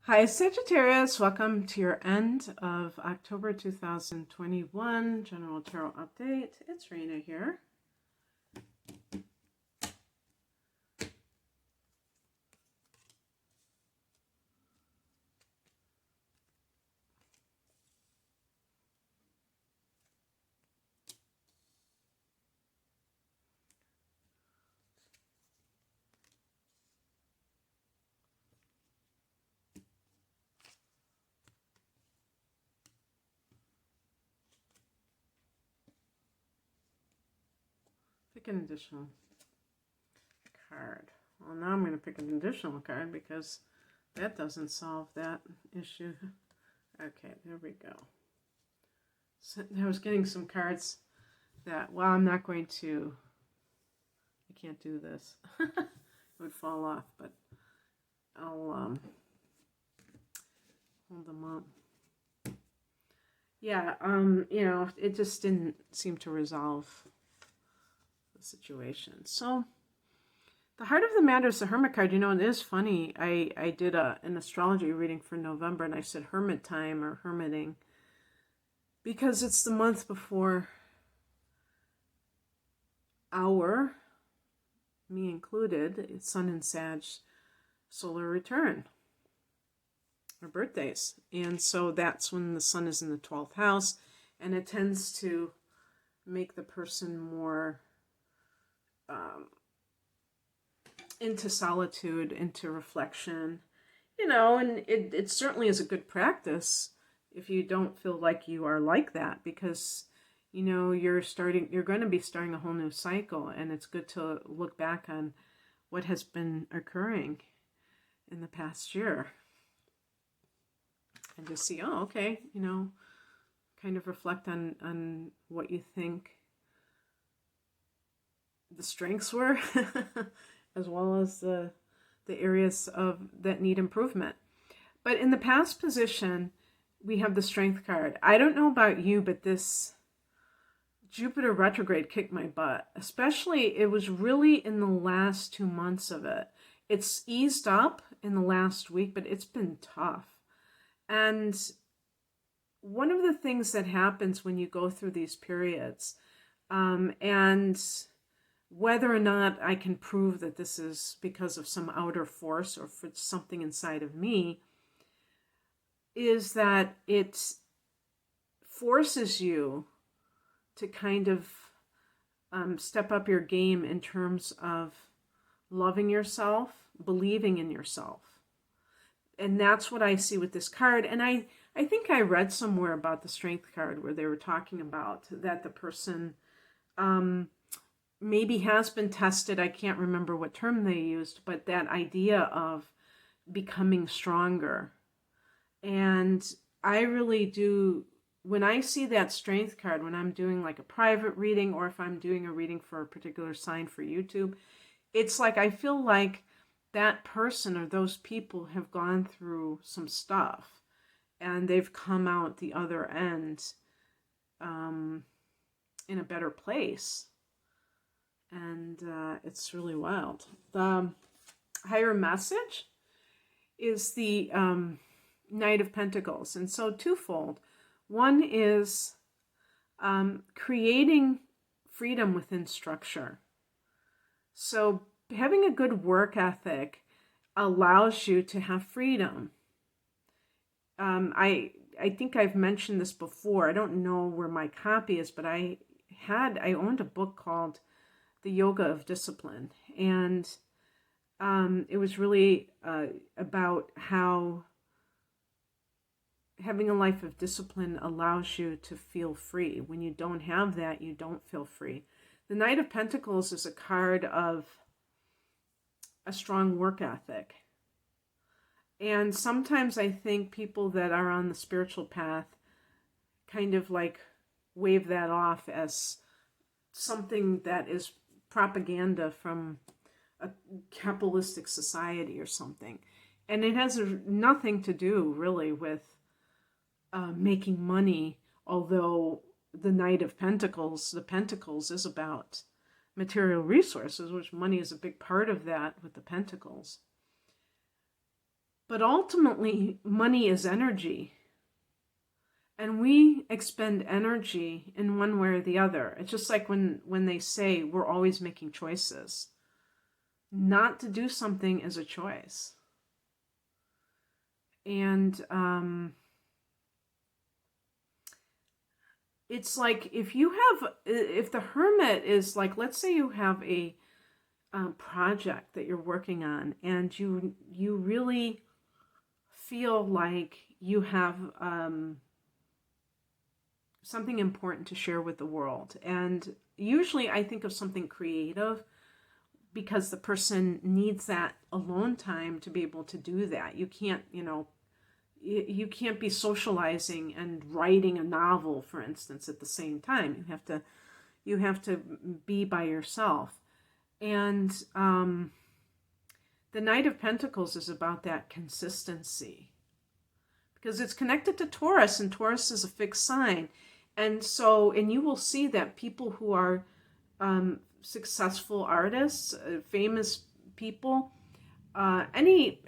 Hi, Sagittarius. Welcome to your end of October 2021 General Tarot Update. It's Rena here. Pick an additional card. Well, now I'm going to pick an additional card because that doesn't solve that issue. Okay, there we go. So I was getting some cards that, well, I'm not going to, I can't do this. It would fall off, but I'll hold them up. Yeah, it just didn't seem to resolve the situation. So the heart of the matter is the Hermit card. It is funny. I did an astrology reading for November, and I said Hermit time or hermiting because it's the month before me included, Sun and Sag solar return, our birthdays. And so that's when the Sun is in the 12th house, and it tends to make the person more into solitude, into reflection, and it certainly is a good practice if you don't feel like you are like that, because you're going to be starting a whole new cycle, and it's good to look back on what has been occurring in the past year and just see, oh, okay, kind of reflect on what you think the strengths were as well as the areas that need improvement. But in the past position, we have the Strength card. I don't know about you, but this Jupiter retrograde kicked my butt. Especially, it was really in the last 2 months of it. It's eased up in the last week, but it's been tough. And one of the things that happens when you go through these periods, and whether or not I can prove that this is because of some outer force or for something inside of me, is that it forces you to kind of step up your game in terms of loving yourself, believing in yourself. And that's what I see with this card. And I think I read somewhere about the Strength card where they were talking about that the person maybe has been tested. I can't remember what term they used, but that idea of becoming stronger. And I really do, when I see that Strength card, when I'm doing like a private reading, or if I'm doing a reading for a particular sign for YouTube, it's like I feel like that person or those people have gone through some stuff and they've come out the other end in a better place. And it's really wild. The higher message is the Knight of Pentacles. And so twofold. One is creating freedom within structure. So having a good work ethic allows you to have freedom. I think I've mentioned this before. I don't know where my copy is, but I owned a book called The Yoga of Discipline, and it was really about how having a life of discipline allows you to feel free. When you don't have that, you don't feel free. The Knight of Pentacles is a card of a strong work ethic. And sometimes I think people that are on the spiritual path kind of like wave that off as something that is propaganda from a capitalistic society or something. And it has nothing to do really with making money, although the Knight of Pentacles, the Pentacles is about material resources, which money is a big part of that with the Pentacles. But ultimately, money is energy. And we expend energy in one way or the other. It's just like when they say we're always making choices. Not to do something is a choice. And it's like if the Hermit is like, let's say you have a project that you're working on, and you really feel like you have something important to share with the world. And usually I think of something creative, because the person needs that alone time to be able to do that. You can't, you can't be socializing and writing a novel, for instance, at the same time. You have to be by yourself. And the Knight of Pentacles is about that consistency, because it's connected to Taurus, and Taurus is a fixed sign. And so, and you will see that people who are successful artists, famous people, any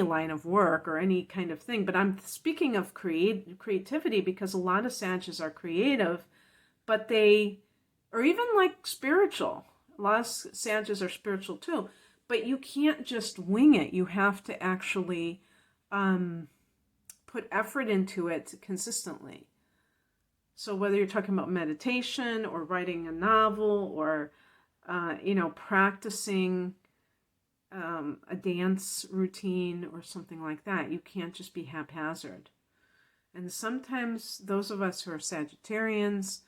line of work or any kind of thing. But I'm speaking of creativity, because a lot of Sagittarius are creative, but they are even like spiritual. A lot of Sagittarius are spiritual too. But you can't just wing it. You have to actually put effort into it consistently. So whether you're talking about meditation or writing a novel or, practicing a dance routine or something like that, you can't just be haphazard. And sometimes those of us who are Sagittarians,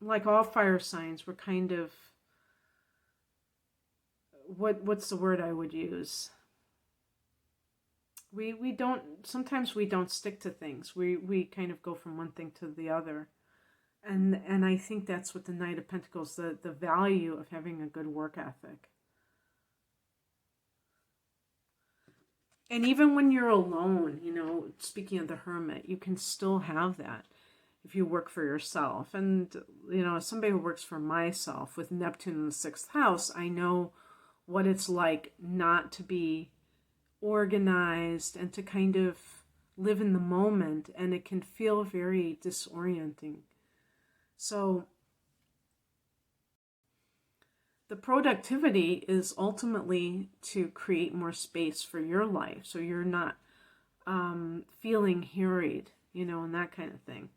like all fire signs, we're kind of, what's the word I would use? Sometimes we don't stick to things. We kind of go from one thing to the other. And I think that's what the Knight of Pentacles, the value of having a good work ethic. And even when you're alone, speaking of the Hermit, you can still have that if you work for yourself. And, as somebody who works for myself with Neptune in the 6th house, I know what it's like not to be organized and to kind of live in the moment, and it can feel very disorienting. So the productivity is ultimately to create more space for your life, so you're not feeling harried, and that kind of thing.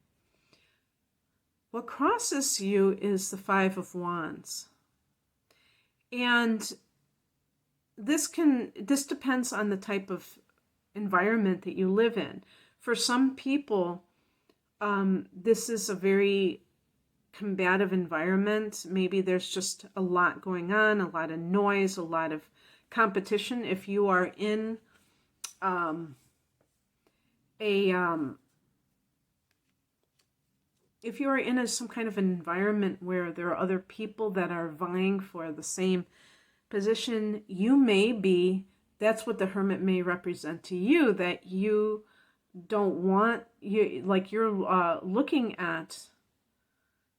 What crosses you is the 5 of Wands. And this depends on the type of environment that you live in. For some people, this is a very combative environment. Maybe there's just a lot going on, a lot of noise, a lot of competition. If you are in some kind of an environment where there are other people that are vying for the same position, that's what the Hermit may represent to you, that you don't want, you're looking at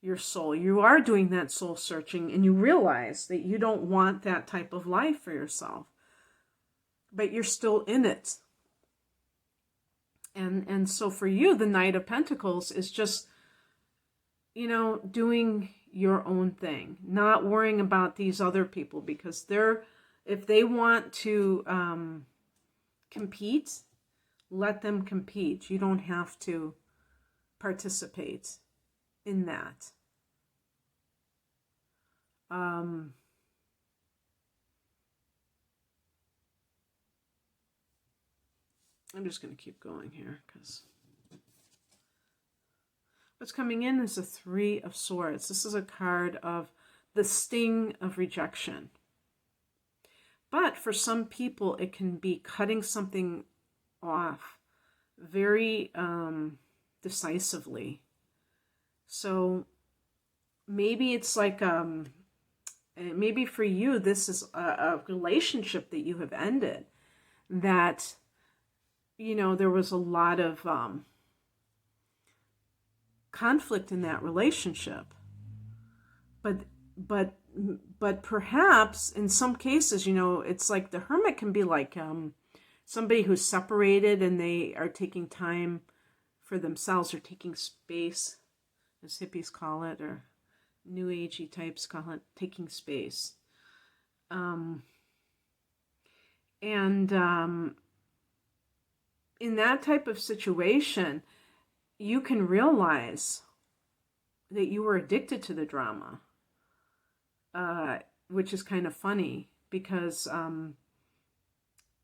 your soul. You are doing that soul searching, and you realize that you don't want that type of life for yourself, but you're still in it. And so for you, the Knight of Pentacles is just, doing your own thing, not worrying about these other people, because if they want to compete, let them compete. You don't have to participate in that. I'm just going to keep going here, because what's coming in is a 3 of Swords. This is a card of the sting of rejection. But for some people, it can be cutting something off very decisively. So maybe it's like, maybe for you, this is a relationship that you have ended, that, there was a lot of conflict in that relationship, but but perhaps in some cases, it's like the Hermit can be like somebody who's separated and they are taking time for themselves, or taking space, as hippies call it, or new agey types call it, taking space. And in that type of situation, you can realize that you were addicted to the drama, which is kind of funny, because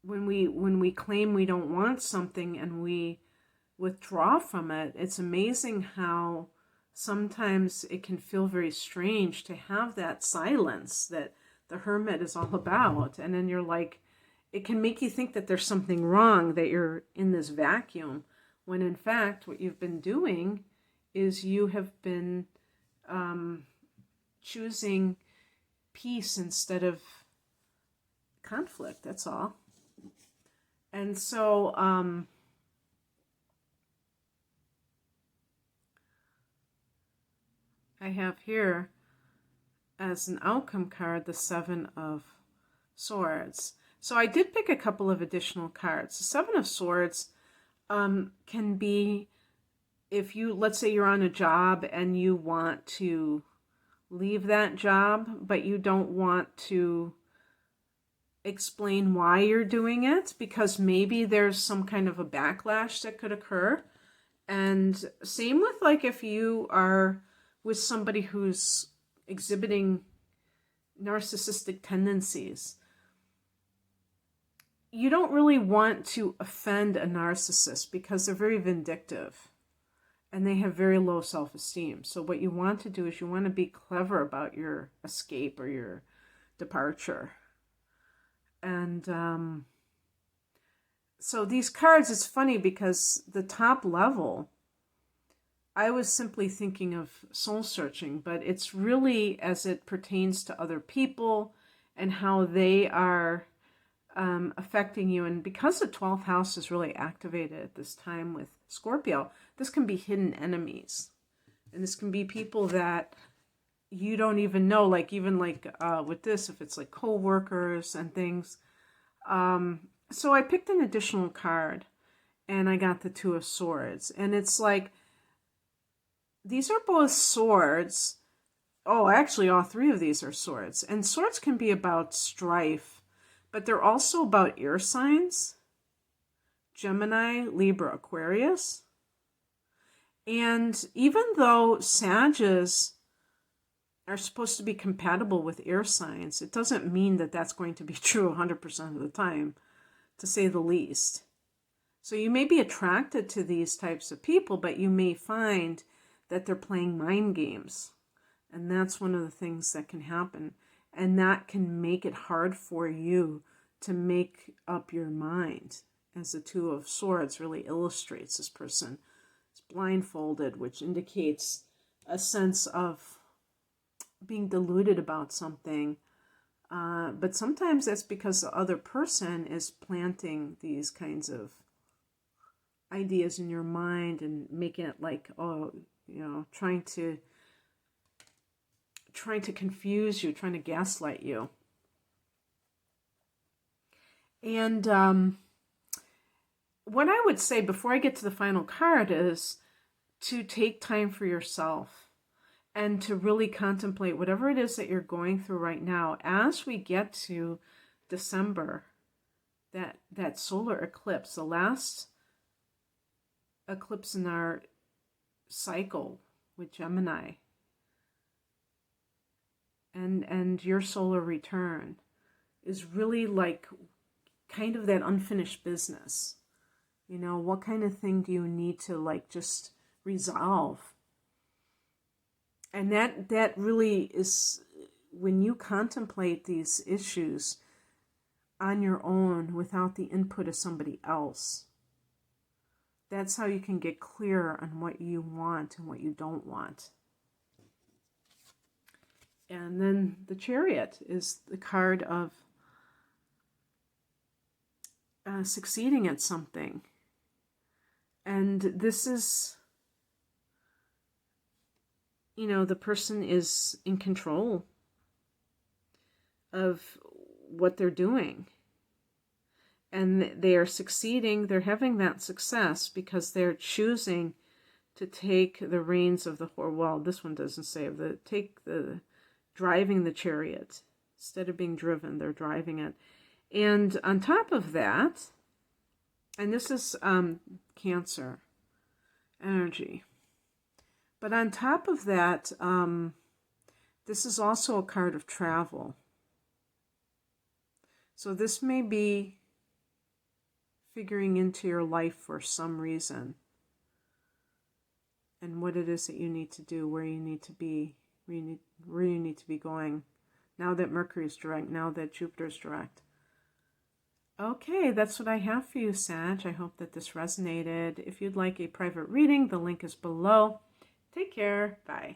when we claim we don't want something and we withdraw from it, it's amazing how sometimes it can feel very strange to have that silence that the Hermit is all about. And then you're like, it can make you think that there's something wrong, that you're in this vacuum, when in fact what you've been doing is you have been choosing peace instead of conflict. That's all. And so I have here as an outcome card the Seven of Swords. So I did pick a couple of additional cards. The Seven of Swords can be, if you, let's say you're on a job and you want to leave that job, but you don't want to explain why you're doing it, because maybe there's some kind of a backlash that could occur. And same with like if you are with somebody who's exhibiting narcissistic tendencies. You don't really want to offend a narcissist because they're very vindictive and they have very low self-esteem. So what you want to do is you want to be clever about your escape or your departure. And so these cards, it's funny because the top level, I was simply thinking of soul searching, but it's really as it pertains to other people and how they are affecting you. And because the 12th house is really activated at this time with Scorpio, this can be hidden enemies. And this can be people that you don't even know, like even like with this, if it's like co-workers and things. So I picked an additional card and I got the Two of Swords. And it's like, these are both swords. Oh, actually, all three of these are swords. And swords can be about strife, but they're also about air signs. Gemini, Libra, Aquarius. And even though Sages are supposed to be compatible with air signs, it doesn't mean that that's going to be true 100% of the time, to say the least. So you may be attracted to these types of people, but you may find that they're playing mind games. And that's one of the things that can happen. And that can make it hard for you to make up your mind. As the Two of Swords really illustrates, this person is blindfolded, which indicates a sense of being deluded about something. But sometimes that's because the other person is planting these kinds of ideas in your mind and making it like, oh, trying to confuse you, trying to gaslight you. And what I would say before I get to the final card is to take time for yourself and to really contemplate whatever it is that you're going through right now. As we get to December, that solar eclipse, the last eclipse in our cycle with Gemini, and your solar return is really like kind of that unfinished business. What kind of thing do you need to like just resolve? And that really is, when you contemplate these issues on your own without the input of somebody else, that's how you can get clear on what you want and what you don't want. And then the Chariot is the card of succeeding at something. And this is, the person is in control of what they're doing. And they are succeeding. They're having that success because they're choosing to take the reins of the horse. Well, this one doesn't say driving the chariot. Instead of being driven, they're driving it. And on top of that, and this is Cancer energy. But on top of that, this is also a card of travel. So this may be figuring into your life for some reason, and what it is that you need to do, where you need to be, where you need to be going, now that Mercury is direct, now that Jupiter is direct. Okay, that's what I have for you, Sag. I hope that this resonated. If you'd like a private reading, the link is below. Take care. Bye.